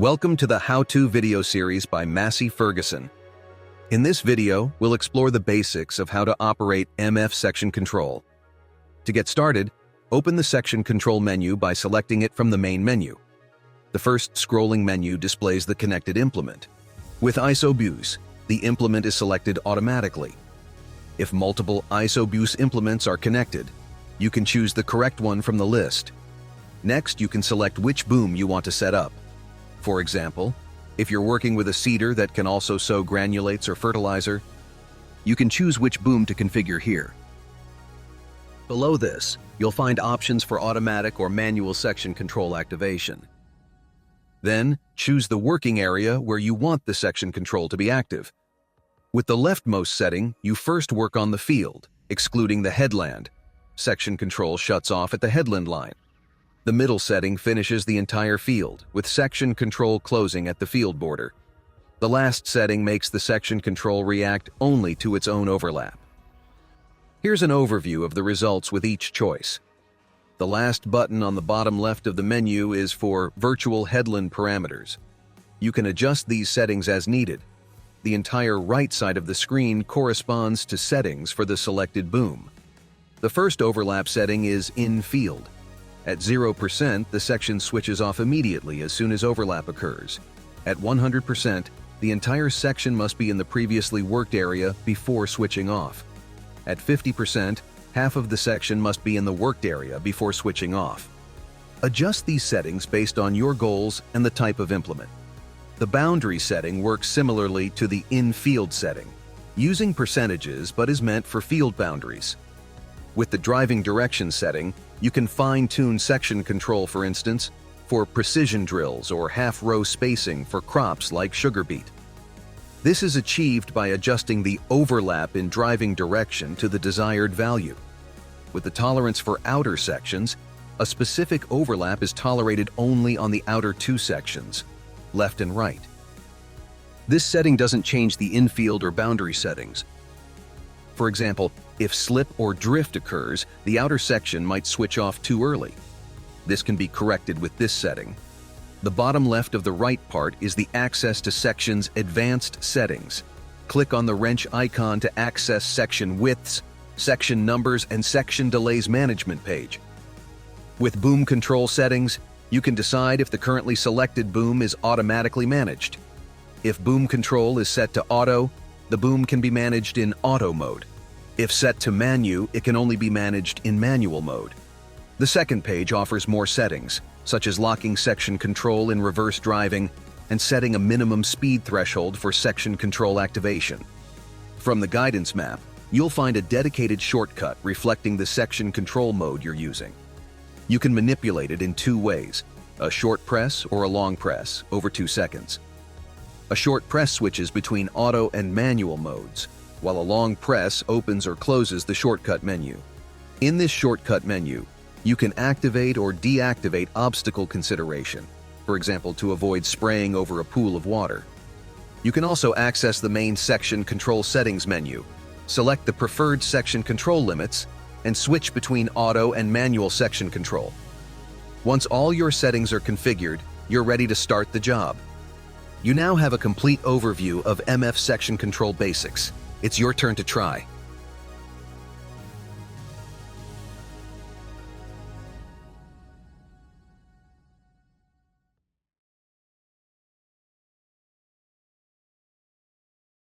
Welcome to the how-to video series by Massey Ferguson. In this video, we'll explore the basics of how to operate MF section control. To get started, open the section control menu by selecting it from the main menu. The first scrolling menu displays the connected implement. With isobus, the implement is selected automatically. If multiple isobus implements are connected, you can choose the correct one from the list. Next, you can select which boom you want to set up. For example, if you're working with a seeder that can also sow granulates or fertilizer, you can choose which boom to configure here. Below this, you'll find options for automatic or manual section control activation. Then, choose the working area where you want the section control to be active. With the leftmost setting, you first work on the field, excluding the headland. Section control shuts off at the headland line. The middle setting finishes the entire field, with section control closing at the field border. The last setting makes the section control react only to its own overlap. Here's an overview of the results with each choice. The last button on the bottom left of the menu is for virtual headland parameters. You can adjust these settings as needed. The entire right side of the screen corresponds to settings for the selected boom. The first overlap setting is in field. At 0%, the section switches off immediately as soon as overlap occurs. At 100%, the entire section must be in the previously worked area before switching off. At 50%, half of the section must be in the worked area before switching off. Adjust these settings based on your goals and the type of implement. The boundary setting works similarly to the in-field setting, using percentages but is meant for field boundaries. With the driving direction setting, you can fine-tune section control, for instance, for precision drills or half-row spacing for crops like sugar beet. This is achieved by adjusting the overlap in driving direction to the desired value. With the tolerance for outer sections, a specific overlap is tolerated only on the outer two sections, left and right. This setting doesn't change the infield or boundary settings. For example, if slip or drift occurs, the outer section might switch off too early. This can be corrected with this setting. The bottom left of the right part is the Access to Sections Advanced Settings. Click on the wrench icon to access section widths, section numbers, and section delays management page. With boom control settings, you can decide if the currently selected boom is automatically managed. If boom control is set to auto, the boom can be managed in auto mode. If set to manu, it can only be managed in manual mode. The second page offers more settings, such as locking section control in reverse driving and setting a minimum speed threshold for section control activation. From the guidance map, you'll find a dedicated shortcut reflecting the section control mode you're using. You can manipulate it in two ways, a short press or a long press over 2 seconds. A short press switches between auto and manual modes, while a long press opens or closes the shortcut menu. In this shortcut menu, you can activate or deactivate obstacle consideration, for example, to avoid spraying over a pool of water. You can also access the main section control settings menu, select the preferred section control limits, and switch between auto and manual section control. Once all your settings are configured, you're ready to start the job. You now have a complete overview of MF section control basics. It's your turn to try.